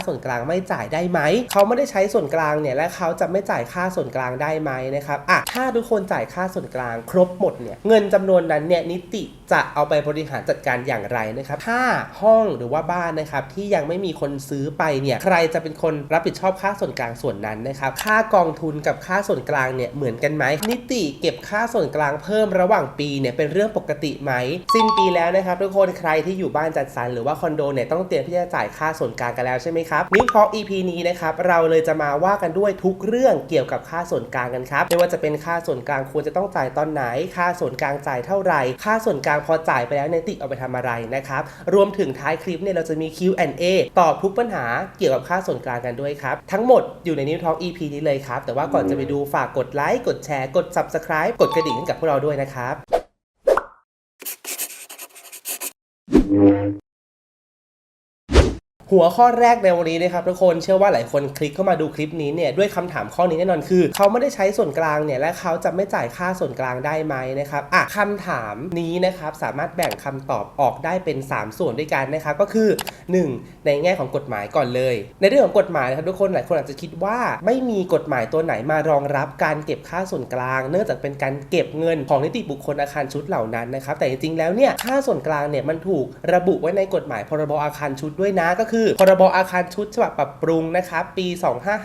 ส่วนกลางไม่จ่ายได้ไหมเขาไม่ได้ใช้ส่วนกลางเนี่ยและเขาจะไม่จ่ายค่าส่วนกลางได้ไหมนะครับถ้าทุกคนจ่ายค่าส่วนกลางครบหมดเนี่ยเงินจำนวนนั้นเนี่ยนิติจะเอาไปบริหารจัดการอย่างไรนะครับถ้าห้องหรือว่าบ้านนะครับที่ยังไม่มีคนซื้อไปเนี่ยใครจะเป็นคนรับผิดชอบค่าส่วนกลางส่วนนั้นนะครับค่ากองทุนกับค่าส่วนกลางเนี่ยเหมือนกันไหมนิติเก็บค่าส่วนกลางเพิ่มระหว่างปีเนี่ยเป็นเรื่องปกติไหมสิ้นปีแล้วนะครับทุกคนใครที่อยู่บ้านจัดสรรหรือว่าคอนโดเนี่ยต้องเตรียมที่จะจ่ายค่าส่วนกลางกันแล้วใช่ไหมครับนิวทอล์ก EP นี้นะครับเราเลยจะมาว่ากันด้วยทุกเรื่องเกี่ยวกับค่าส่วนกลางกันครับไม่ว่าจะเป็นค่าส่วนกลางควรจะต้องจ่ายตอนไหนค่าส่วนกลางจ่ายเท่าไหร่ค่าส่วนกลางพอจ่ายไปแล้วนิติเอาไปทำอะไรนะครับรวมถึงท้ายคลิปเนี่ยเราจะมี Q&A ตอบทุกปัญหาเกี่ยวกับค่าส่วนกลางกันด้วยครับทั้งหมดอยู่ในนิวทอล์ก EP นี้เลยครับแต่ว่าก่อนจะไปดูฝากกดไลค์กดแชร์กด Subscribe กดกระดิ่งให้กับพวกเราด้วยนะครับหัวข้อแรกในวันนี้นะครับทุกคนเชื่อว่าหลายคนคลิกเข้ามาดูคลิปนี้เนี่ยด้วยคำถามข้อนี้แน่นอนคือเขาไม่ได้ใช้ส่วนกลางเนี่ยและเขาจะไม่จ่ายค่าส่วนกลางได้ไหมนะครับคำถามนี้นะครับสามารถแบ่งคำตอบออกได้เป็น3ส่วนด้วยกันนะครับก็คือ1ในแง่ของกฎหมายก่อนเลยในเรื่องของกฎหมายนะครับทุกคนหลายคนอาจจะคิดว่าไม่มีกฎหมายตัวไหนมารองรับการเก็บค่าส่วนกลางเนื่องจากเป็นการเก็บเงินของนิติบุคคลอาคารชุดเหล่านั้นนะครับแต่จริงๆแล้วเนี่ยค่าส่วนกลางเนี่ยมันถูกระบุไว้ในกฎหมายพรบอาคารชุดด้วยนะก็คือพรบอาคารชุดฉบับปรับปรุงนะครับปี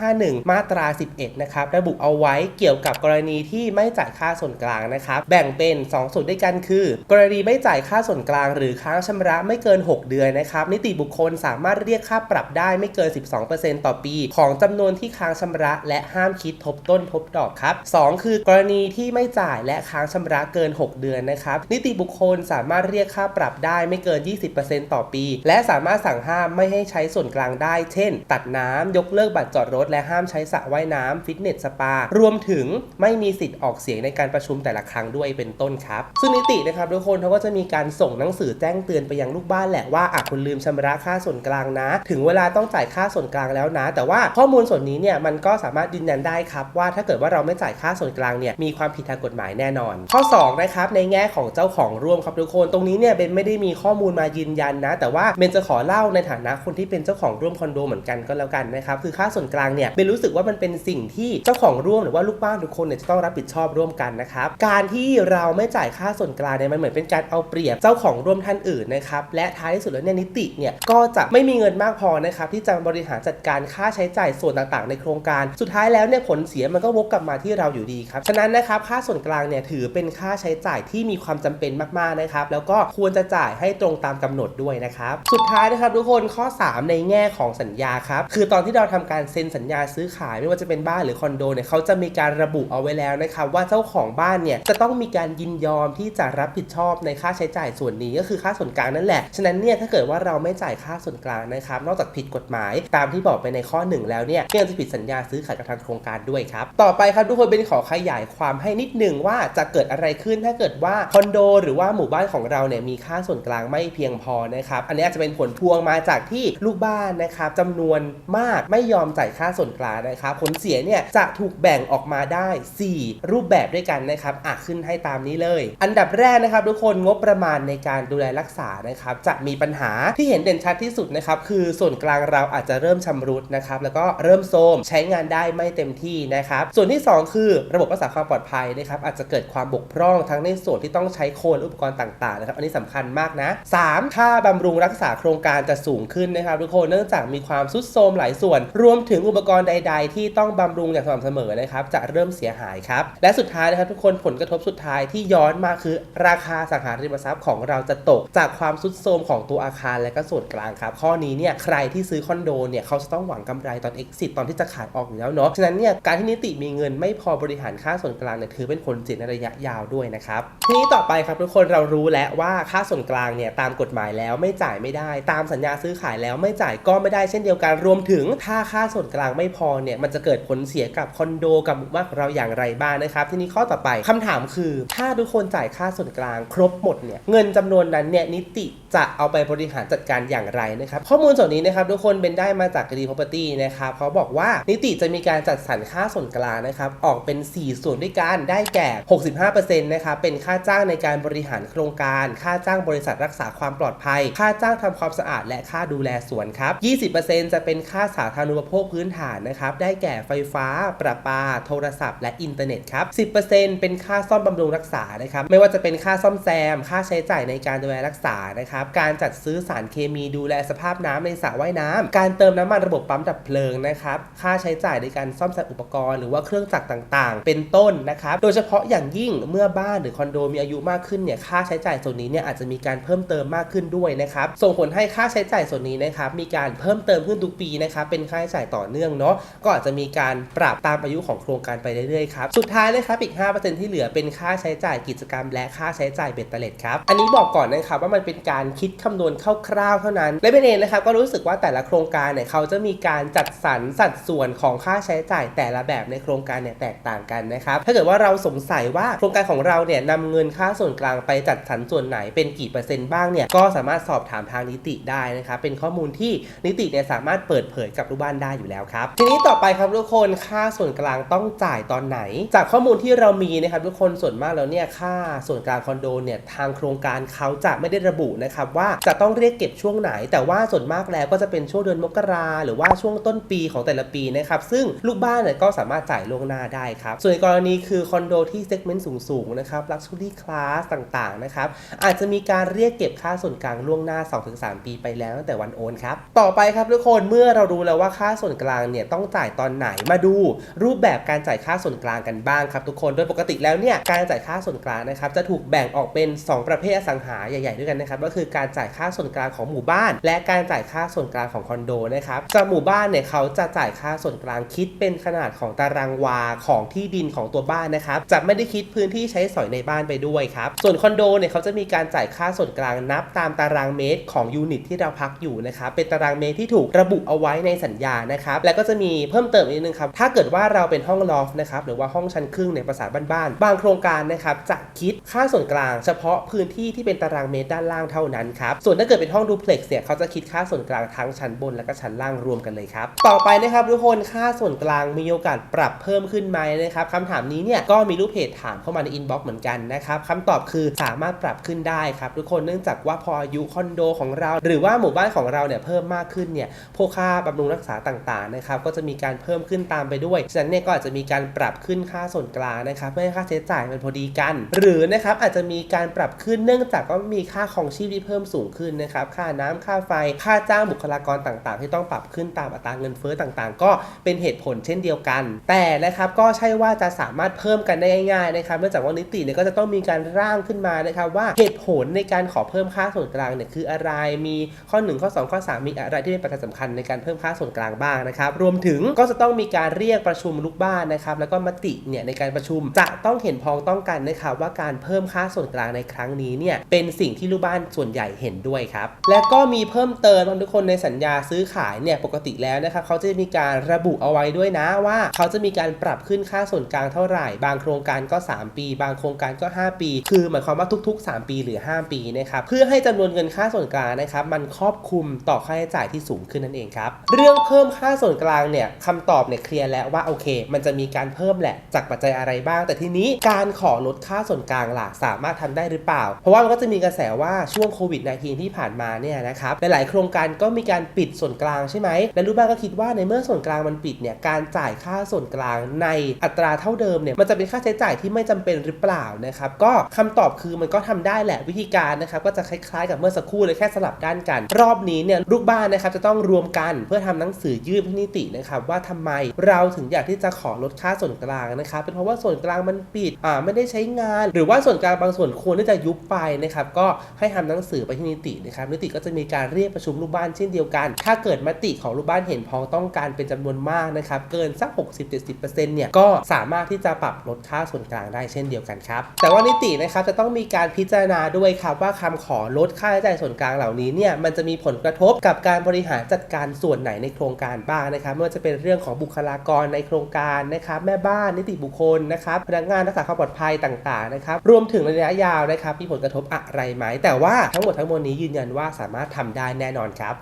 2551มาตรา11นะครับระบุเอาไว้เกี่ยวกับกรณีที่ไม่จ่ายค่าส่วนกลางนะครับแบ่งเป็น2ส่วนด้วยกันคือกรณีไม่จ่ายค่าส่วนกลางหรือค้างชำระไม่เกิน6เดือนนะครับนิติบุคคลสามารถเรียกค่าปรับได้ไม่เกิน 12% ต่อปีของจำนวนที่ค้างชำระและห้ามคิดทบต้นทบดอกครับ2คือกรณีที่ไม่จ่ายและค้างชำระเกิน6เดือนนะครับนิติบุคคลสามารถเรียกค่าปรับได้ไม่เกิน 20% ต่อปีและสามารถสั่งห้ามไม่ให้ใช้ส่วนกลางได้เช่นตัดน้ำยกเลิกบัตรจอดรถและห้ามใช้สระว่ายน้ำฟิตเนสสปารวมถึงไม่มีสิทธิ์ออกเสียงในการประชุมแต่ละครั้งด้วยเป็นต้นครับซึ่งนิตินะครับทุกคนเขาก็จะมีการส่งหนังสือแจ้งเตือนไปยังลูกบ้านแหละว่าคุณลืมชำระค่าส่วนกลางนะถึงเวลาต้องจ่ายค่าส่วนกลางแล้วนะแต่ว่าข้อมูลส่วนนี้เนี่ยมันก็สามารถยืนยันได้ครับว่าถ้าเกิดว่าเราไม่จ่ายค่าส่วนกลางเนี่ยมีความผิดทางกฎหมายแน่นอนข้อ2นะครับในแง่ของเจ้าของร่วมครับทุกคนตรงนี้เนี่ยเบนไม่ได้มีข้อมูลมายืนยันนะแต่ว่าเบนจะขอเล่าในฐานะคนที่เป็นเจ้าของร่วมคอนโดเหมือนกันก็แล้วกันนะครับคือค่าส่วนกลางเนี่ยเบนรู้สึกว่ามันเป็นสิ่งที่เจ้าของร่วมหรือว่าลูกบ้านทุกคนเนี่ยจะต้องรับผิดชอบร่วมกันนะครับการที่เราไม่จ่ายค่าส่วนกลางเนี่ยมันเหมือนเป็นการเอาเปรียบเจ้าของร่วมท่านอื่นนะครับและท้ายที่สุดแล้วเนี่ยนิติเนี่ยก็จะไม่มีเงินมากพอนะครับที่จะบริหารจัดการค่าใช้จ่ายส่วนต่างๆในโครงการสุดท้ายแล้วเนี่ยผลเสียมันก็วกกลับมาที่เราอยู่ดีครับฉะนั้นนะครับค่าส่วนกลางเนี่ยถือเป็นค่าใช้จ่ายที่มีความจำเป็นมากๆนะครับแล้วก็ควรจะจ่ายให้ตรงตามกำหนดด้วยนะครับสุดท้ายนะครับทุกคนข้อ3ในแง่ของสัญญาครับคือตอนที่เราทำการเซ็นสัญญาซื้อขายไม่ว่าจะเป็นบ้านหรือคอนโดเนี่ยเขาจะมีการระบุเอาไว้แล้วนะครับว่าเจ้าของบ้านเนี่ยจะต้องมีการยินยอมที่จะรับผิดชอบในค่าใช้จ่ายส่วนนี้ก็คือค่าส่วนกลางนั่นแหละฉะนั้นเนี่ยถ้าเกิดว่าเราไม่จ่ายค่าส่วนกลางนะครับนอกจากผิดกฎหมายตามที่บอกไปในข้อ1แล้วเนี่ยยังจะผิดสัญญาซื้อขายกับทางโครงการด้วยครับต่อไปครับทุกคนเป็นขอขยายความให้นิดหนึ่งว่าจะเกิดอะไรขึ้นถ้าเกิดว่าคอนโดหรือว่าหมู่บ้านของเราเนี่ยมีค่าส่วนกลางไม่เพียงพอนะครับอันนี้อาจจะเป็นผลพวงมาจากที่ลูกบ้านนะครับจำนวนมากไม่ยอมจ่ายค่าส่วนกลางนะครับผลเสียเนี่ยจะถูกแบ่งออกมาได้4รูปแบบด้วยกันนะครับขึ้นให้ตามนี้เลยอันดับแรกนะครับทุกคนงบประมาณในการดูแลรักษานะครับจะมีปัญหาที่เห็นเด่นชัดที่สุดนะครับคือส่วนกลางเราอาจจะเริ่มชำรุดนะครับแล้วก็เริ่มโทรมใช้งานได้ไม่เต็มที่นะครับส่วนที่2คือระบบรักษาความปลอดภัยนะครับอาจจะเกิดความบกพร่องทั้งในส่วนที่ต้องใช้โคนอุปกรณ์ต่างๆนะครับอันนี้สำคัญมากนะ3ค่าบำรุงรักษาโครงการจะสูงขึ้นนะครับทุกคนเนื่องจากมีความทรุดโทรมหลายส่วนรวมถึงอุปกรณ์ใดๆที่ต้องบำรุงอย่างสม่ำเสมอนะครับจะเริ่มเสียหายครับและสุดท้ายนะครับทุกคนผลกระทบสุดท้ายที่ย้อนมาคือราคาสังหาริมทรัพย์ของเราจะตกจากความทรุดโทรมของตัวอาคารและก็ส่วนกลางครับข้อนี้เนี่ยใครที่ซื้อคอนโดเนี่ยเขาจะต้องหวังกำไรตอน exit ตอนที่จะขายออกอยู่แล้วเนาะฉะนั้นเนี่ยการที่นิติมีเงินไม่พอบริหารค่าส่วนกลางเนี่ยถือเป็นผลเสียในระยะยาวด้วยนะครับทีนี้ต่อไปครับทุกคนเรารู้แล้วว่าค่าส่วนกลางเนี่ยตามกฎหมายแล้วไม่จ่ายไม่ได้ตามสัญญาซื้อขายแล้วไม่จ่ายก็ไม่ได้เช่นเดียวกันรวมถึงถ้าค่าส่วนกลางไม่พอเนี่ยมันจะเกิดผลเสียกับคอนโดกับหมู่บ้านของเราอย่างไรบ้างนะครับทีนี้ข้อต่อไปคำถามคือถ้าทุกคนจ่ายค่าส่วนกลางครบหมดเนี่ยเงินจำนวนนั้นเนี่ยนิติจะเอาไปบริหารจัดการอย่างไรนะครับข้อมูลส่วนนี้นะครับทุกคนเป็นได้มาจาก Green Property นะครับเขาบอกว่านิติจะมีการจัดสรรค่าส่วนกลางนะครับออกเป็น4ส่วนด้วยกันได้แก่ 65% นะครับเป็นค่าจ้างในการบริหารโครงการค่าจ้างบริษัทรักษาความปลอดภัยค่าจ้างทำความสะอาดและค่าดูแล สวนครับ 20% จะเป็นค่าสาธารณูปโภคพื้นฐานนะครับได้แก่ไฟฟ้าประปาโทรศัพท์และอินเทอร์เน็ตครับ 10% เป็นค่าซ่อมบำรุงรักษานะครับไม่ว่าจะเป็นค่าซ่อมแซมค่าใช้จ่ายในการดูแลรักษานะครับการจัดซื้อสารเคมีดูแลสภาพน้ำในสระว่ายน้ำการเติมน้ำมันระบบปั๊มดับเพลิงนะครับค่าใช้จ่ายในการซ่อมแซมอุปกรณ์หรือว่าเครื่องจักรต่างๆเป็นต้นนะครับโดยเฉพาะอย่างยิ่งเมื่อบ้านหรือคอนโดมีอายุมากขึ้นเนี่ยค่าใช้จ่ายส่วนนี้เนี่ยอาจจะมีการเพิ่มเติมมากขึ้นด้วยนะครับส่งผลให้ค่าใช้จ่ายส่วนนี้นะครับมีการเพิ่มเติมขึ้นทุกปีนะครับเป็นค่าใช้จ่ายต่อเนื่องเนาะก็อาจจะมีการปรับตามอายุของโครงการไปเรื่อยๆครับสุดท้ายนะครับอีก 5% ที่เหลือเป็นค่าใช้จ่ายกิจกรรมและค่าใช้จ่ายเบ็ดเตล็ดครับอันนี้บอกก่อนนะครับว่ามันเป็นการคิดคำนวณคร่าวๆเท่านั้นและเป็นเองนะครับก็รู้สึกว่าแต่ละโครงการเนี่ยเขาจะมีการจัดสรรสัดส่วนของค่าใช้จ่ายแต่ละแบบในโครงการเนี่ยแตกต่างกันนะครับถ้าเกิดว่าเราสงสัยว่าโครงการของเราเนี่ยนำเงินค่าส่วนกลางไปจัดสรรส่วนไหนเป็นกี่เปอร์เซ็นต์บ้างเนี่ยก็สามารถสอบถามทางนิติได้นะครับเป็นข้อมูลที่นิติเนี่ยสามารถเปิดเผยกับลูกบ้านได้อยู่แล้วครับทีนี้ต่อไปครับทุกคนค่าส่วนกลางต้องจ่ายตอนไหนจากข้อมูลที่เรามีนะครับทุกคนส่วนมากแล้วเนี่ยค่าส่วนกลางคอนโดเนี่ยทางโครงการเขาจะไม่ได้ระบุนะครับว่าจะต้องเรียกเก็บช่วงไหนแต่ว่าส่วนมากแล้วก็จะเป็นช่วงเดือนมกราหรือว่าช่วงต้นปีของแต่ละปีนะครับซึ่งลูกบ้านเนี่ยก็สามารถจ่ายล่วงหน้าได้ครับส่วนกรณีคือคอนโดที่เซกเมนต์สูงๆนะครับ Luxury Class ต่างๆนะครับอาจจะมีการเรียกเก็บค่าส่วนกลางล่วงหน้า 2-3 ปีไปแล้วตั้งแต่วันโอนครับต่อไปครับทุกคนเมื่อเรารู้แล้วว่าค่าส่วนกลางเนี่ยต้องจ่ายตอนไหนมาดูรูปแบบการจ่ายค่าส่วนกลางกันบ้างครับทุกคนโดยปกติแล้วเนี่ยการจ่ายค่าส่วนกลางนะครับจะถูกแบ่งออกเป็น2ประเภทอสังหาใหญ่ๆด้วยกันนะครับก็คือการจ่ายค่าส่วนกลางของหมู่บ้านและการจ่ายค่าส่วนกลางของคอนโดนะครับจากหมู่บ้านเนี่ยเขาจะจ่ายค่าส่วนกลางคิดเป็นขนาดของตารางวาของที่ดินของตัวบ้านนะครับจะไม่ได้คิดพื้นที่ใช้สอยในบ้านไปด้วยครับส่วนคอนโดเนี่ยเขาจะมีการจ่ายค่าส่วนกลางนับตามตารางเมตรของยูนิตที่เราพักอยู่นะครับเป็นตารางเมตรที่ถูกระบุเอาไว้ในสัญญานะครับและก็จะมีเพิ่มเติมอีกนิดนึงครับถ้าเกิดว่าเราเป็นห้องลอฟนะครับหรือว่าห้องชั้นครึ่งในภาษาบ้านๆบางโครงการนะครับจะคิดค่าส่วนกลางเฉพาะพื้นที่ที่เป็นตารางเมตรด้านล่างเท่านั้นครับส่วนถ้าเกิดเป็นห้องดูเพล็กซ์เนี่ยเขาจะคิดค่าส่วนกลางทั้งชั้นบนและก็ชั้นล่างรวมกันเลยครับต่อไปนะครับทุกคนค่าส่วนกลางมีโอกาสปรับเพิ่มขึ้นไหมนะครับคำถามนี้เนี่ยก็มีลูกเพจถามเข้ามาในอินบ็อกซ์เหมือนกันนะครับคำตอบคือสามารถปรับขึ้นได้ครับทุกคนเนื่องจากว่าพออายุคอนโดของเราหรือว่าหมู่บ้านของเราเนี่ยเพิ่มมากขึ้นเนี่ยพวกค่าบำรุงรักษาต่างๆนะครับก็จะมีการเพิ่มขึ้นตามไปด้วยฉะนั้นเนี่ยก็อาจจะมีการปรับขึ้นค่าส่วนกลางนะครับเพื่อให้ค่าใช้จ่ายมันพอดีกันหรือนะครับอาจจะมีการปรับขึ้นเนื่องจากว่ามีค่าครองชีพที่เพิ่มสูงขึ้นนะครับค่าน้ำค่าไฟค่าจ้างบุคลากรต่างๆที่ต้องปรับขึ้นตามอัตราเงินเฟ้อต่างๆก็เป็นเหตุผลเช่นเดียวกันแต่นะครับก็ใช่ว่าจะสามารถเพิ่มกันได้ง่ายๆนะครับเนื่องจากว่านิติเนี่ยก็จะต้องมีการร่างขึ้นมานะครับว่าเหตุผลในการขอเพิ่มค่าส่วนกลางเนี่ยคืออะไรมีข้อ1ข้อ2ข้อ3มีอะไรที่เป็นปัจจัยสำคัญในการเพิ่มค่าส่วนกลางบ้างนะครับรวมถึงก็จะต้องมีการเรียกประชุมลูกบ้านนะครับแล้วก็มติเนี่ยในการประชุมจะต้องเห็นพ้องต้องกันนะครับว่าการเพิ่มค่าส่วนกลางในครั้งนี้เนี่ยเป็นสิ่งที่ลูกบ้านส่วนใหญ่เห็นด้วยครับและก็มีเพิ่มเติมทุกคนในสัญญาซื้อขายเนี่ยปกติแล้วนะครับเขาจะมีการระบุเอาไว้ด้วยนะว่าเขาจะมีการปรับขึ้นค่าส่วนกลางเท่าไหร่บางโครงการก็3ปีบางโครงการก็5ปีคือหมายความว่าทุกๆ3ปีหรือ5ปีนะครับเพื่อให้จำนวนเงินค่าส่วนกลางนะครับมันครอบคลุมต่อค่าใช้จ่ายที่สูงขึ้นนั่นเองครับเรื่องเพิ่มค่าส่วนกลางเนี่ยคำตอบเนี่ยเคลียร์แล้วว่าโอเคมันจะมีการเพิ่มแหละจากปัจจัยอะไรบ้างแต่ทีนี้การขอลดค่าส่วนกลางล่ะสามารถทำได้หรือเปล่าเพราะว่ามันก็จะมีกระแสว่าช่วงโควิด -19 ที่ผ่านมาเนี่ยนะครับหลายๆโครงการก็มีการปิดส่วนกลางใช่ไหมและลูกบ้านก็คิดว่าในเมื่อส่วนกลางมันปิดเนี่ยการจ่ายค่าส่วนกลางในอัตราเท่าเดิมเนี่ยมันจะเป็นค่าใช้จ่ายที่ไม่จำเป็นหรือเปล่านะครับก็คำตอบคือมันก็ทำได้แหละวิธีการนะครับก็จะคล้ายๆกับเมื่อสักครู่เลยแค่สลับด้านกันรอบนี้เนี่ยลูกบ้านนะครับจะต้องรวมกันเพื่อทำหนังสือยื่นที่นิตินะครับว่าทำไมเราถึงอยากที่จะขอลดค่าส่วนกลางนะครับเป็นเพราะว่าส่วนกลางมันปิดไม่ได้ใช้งานหรือว่าส่วนกลางบางส่วนควรที่จะยุบไปนะครับก็ให้ทำหนังสือไปที่นิตินะครับนิติก็จะมีการเรียกประชุมลูกบ้านเช่นเดียวกันถ้าเกิดมติของลูกบ้านเห็นพ้องต้องการเป็นจำนวนมากนะครับเกินสัก 60-70% เนี่ยก็สามารถที่จะปรับลดค่าส่วนกลางได้เช่นเดียวกันครับแต่ว่านิตินะครับจะต้องมีการพิจารณาด้วยครับว่าคำขอลดค่าใช้จ่ายส่วนกลางเหล่านี้เนี่ยมันจะมีผลกระทบกับการบริหารจัดการส่วนไหนในโครงการบ้างนะครับไม่ว่าจะเป็นเรื่องของบุคลากรในโครงการนะครับแม่บ้านนิติบุคคลนะครับพนักงานรักษาความปลอดภัยต่างๆนะครับรวมถึงระยะยาวนะครับมีผลกระทบอะไรไหมแต่ว่าทั้งหมดทั้งมวลนี้ยืนยันว่าสามารถทำได้แน่นอนครับ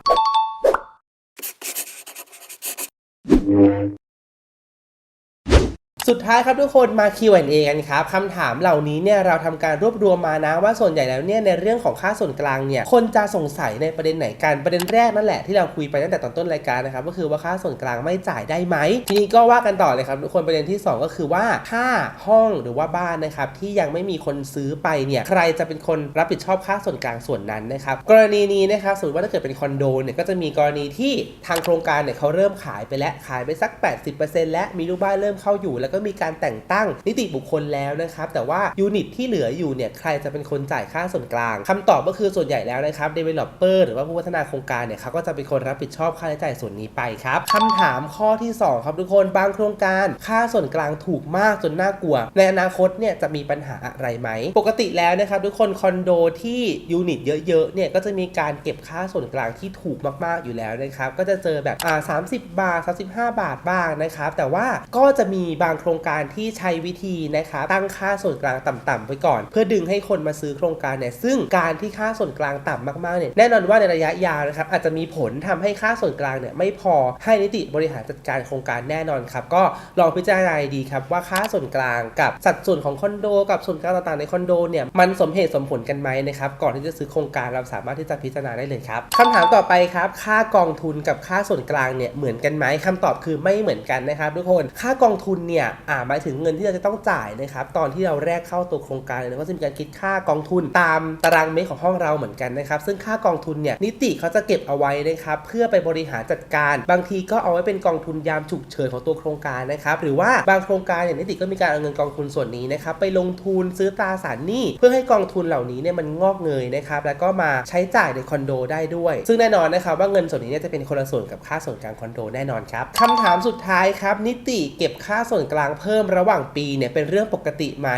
สุดท้ายครับทุกคนมา Q&A กันครับคำถามเหล่านี้เนี่ยเราทำการรวบรวมมานะว่าส่วนใหญ่แล้วเนี่ยในเรื่องของค่าส่วนกลางเนี่ยคนจะสงสัยในประเด็นไหนกันประเด็นแรกนั่นแหละที่เราคุยไปตั้งแต่ตอนต้นรายการนะครับก็คือว่าค่าส่วนกลางไม่จ่ายได้ไหมทีนี้ก็ว่ากันต่อเลยครับทุกคนประเด็นที่2ก็คือว่าถ้าห้องหรือว่าบ้านนะครับที่ยังไม่มีคนซื้อไปเนี่ยใครจะเป็นคนรับผิดชอบค่าส่วนกลางส่วนนั้นนะครับกรณีนี้นะครับสมมติว่าถ้าเกิดเป็นคอนโดเนี่ยก็จะมีกรณีที่ทางโครงการเนี่ยเขาเริ่มขายไปแล้วขายไปสัก 80% และมีลูกบ้านเริ่มเข้าอยู่แล้วก็มีการแต่งตั้งนิติบุคคลแล้วนะครับแต่ว่ายูนิตที่เหลืออยู่เนี่ยใครจะเป็นคนจ่ายค่าส่วนกลางคำตอบก็คือส่วนใหญ่แล้วนะครับ developer หรือว่าผู้พัฒนาโครงการเนี่ยเขาก็จะเป็นคนรับผิดชอบค่าใช้จ่ายส่วนนี้ไปครับคำถามข้อที่2ครับทุกคนบางโครงการค่าส่วนกลางถูกมากจนน่ากลัวในอนาคตเนี่ยจะมีปัญหาอะไรไหมปกติแล้วนะครับทุกคนคอนโดที่ยูนิตเยอะๆเนี่ยก็จะมีการเก็บค่าส่วนกลางที่ถูกมากๆอยู่แล้วนะครับก็จะเจอแบบ30 บาท35 บาทบ้างนะครับแต่ว่าก็จะมีบางโครงการที่ใช้วิธีนะครับตั้งค่าส่วนกลางต่ำๆไว้ก่อนเพื่อดึงให้คนมาซื้อโครงการเนี่ยซึ่งการที่ค่าส่วนกลางต่ำมากๆเนี่ยแน่นอนว่าในระยะยาวนะครับอาจจะมีผลทำให้ค่าส่วนกลางเนี่ยไม่พอให้นิติบริหารจัดการโครงการแน่นอนครับก็ลองพิจารณาดีครับว่าค่าส่วนกลางกับสัดส่วนของคอนโดกับส่วนกลางต่างๆในคอนโดเนี่ยมันสมเหตุสมผลกันไหมนะครับก่อนที่จะซื้อโครงการเราสามารถที่จะพิจารณาได้เลยครับคำถามต่อไปครับค่ากองทุนกับค่าส่วนกลางเนี่ยเหมือนกันไหมคำตอบคือไม่เหมือนกันนะครับทุกคนค่ากองทุนเนี่ยหมายถึงเงินที่เราจะต้องจ่ายนะครับตอนที่เราแรกเข้าตัวโครงการเนี่ยก็จะมีการคิดค่ากองทุนตามตารางเมตรของห้องเราเหมือนกันนะครับซึ่งค่ากองทุนเนี่ยนิติเขาจะเก็บเอาไว้นะครับเพื่อไปบริหารจัดการบางทีก็เอาไว้เป็นกองทุนยามฉุกเฉินของตัวโครงการนะครับหรือว่าบางโครงการเนี่ยนิติก็มีการเอาเงินกองทุนส่วนนี้นะครับไปลงทุนซื้อตราสารหนี้เพื่อให้กองทุนเหล่านี้เนี่ยมันงอกเงยนะครับแล้วก็มาใช้จ่ายในคอนโดได้ด้วยซึ่งแน่นอนนะครับว่าเงินส่วนนี้เนี่ยจะเป็นคนละส่วนกับค่าส่วนกลางคอนโดแน่นอนครับคำถามสุดท้ายครับนิติเก็บค่าส่วนกลางเพิ่มระหว่างปีเนี่ยเป็นเรื่องปกติไหม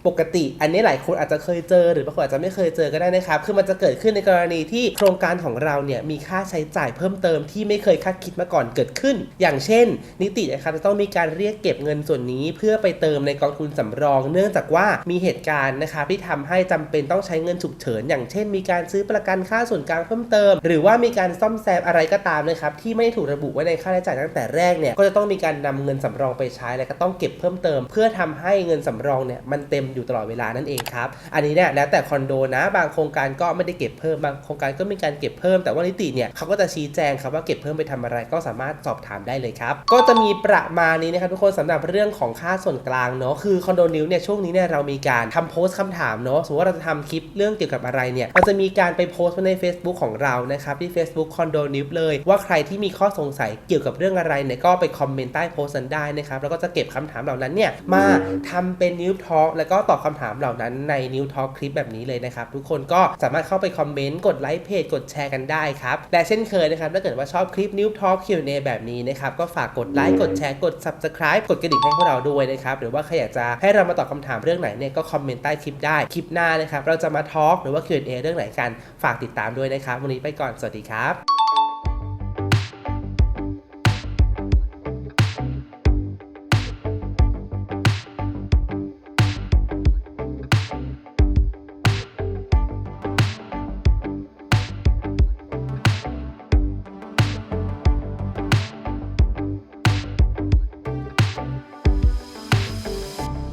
ปกติอันนี้หลายคนอาจจะเคยเจอหรือบางคนอาจจะไม่เคยเจอก็ได้นะครับคือมันจะเกิดขึ้นในกรณีที่โครงการของเราเนี่ยมีค่าใช้จ่ายเพิ่มเติมที่ไม่เคยคาดคิดมาก่อนเกิดขึ้นอย่างเช่นนิตินะครับจะต้องมีการเรียกเก็บเงินส่วนนี้เพื่อไปเติมในกองทุนสำรองเนื่องจากว่ามีเหตุการณ์นะครับที่ทำให้จำเป็นต้องใช้เงินฉุกเฉินอย่างเช่นมีการซื้อประกันค่าส่วนกลางเพิ่มเติมหรือว่ามีการซ่อมแซมอะไรก็ตามนะครับที่ไม่ถูกระบุไว้ในค่าใช้จ่ายตั้งแต่แรกเนี่ยก็จะต้องมีการนำเงินสำรองไปใช้และก็ต้องเก็บเพิ่มเติมเพื่อทำให้เงินสำรองเนี่ยมันเต็มอยู่ตลอดเวลานั่นเองครับอันนี้เนี่ยแล้วแต่คอนโดนะบางโครงการก็ไม่ได้เก็บเพิ่มบางโครงการก็มีการเก็บเพิ่มแต่ว่านิติเนี่ยเขาก็จะชี้แจงครับว่าเก็บเพิ่มไปทำอะไรก็สามารถสอบถามได้เลยครับก็จะมีประมาณนี้นะครับทุกคนสำหรับเรื่องของค่าส่วนกลางเนาะคือคอนโดนิวเนี่ยช่วงนี้เนี่ยเรามีการทำโพสต์คำถามเนาะสมมติว่าเราจะทำคลิปเรื่องเกี่ยวกับอะไรเนี่ยเราจะมีการไปโพสต์ใน Facebook ของเรานะครับที่ Facebook คอนโดนิวเลยว่าใครที่มีข้อสงสัยเกี่ยวกับเรื่องอะไรเนี่ยก็ไปคอมเมนต์ใต้โพสต์นั้นได้นะครับแล้วก็จะเก็บคำถามเหล่านั้นเนี่ยมาทำเป็นนิวทอล์กแล้วก็ตอบคำถามเหล่านั้นในนิวทอล์กคลิปแบบนี้เลยนะครับทุกคนก็สามารถเข้าไปคอมเมนต์กดไลค์เพจกดแชร์กันได้ครับและเช่นเคยนะครับถ้าเกิดว่าชอบคลิปนิวทอล์ก Q&A แบบนี้นะครับก็ฝากกดไลค์กดแชร์กด Subscribe กดกระดิ่งให้พวกเราด้วยนะครับหรือว่าใครอยากจะให้เรามาตอบคำถามเรื่องไหนเนี่ยก็คอมเมนต์ใต้คลิปได้คลิปหน้านะครับเราจะมาทอล์กหรือว่า Q&A เรื่องไหนกันฝากติดตามด้วยนะครับวันนี้ไปก่อนสวัสดีครับ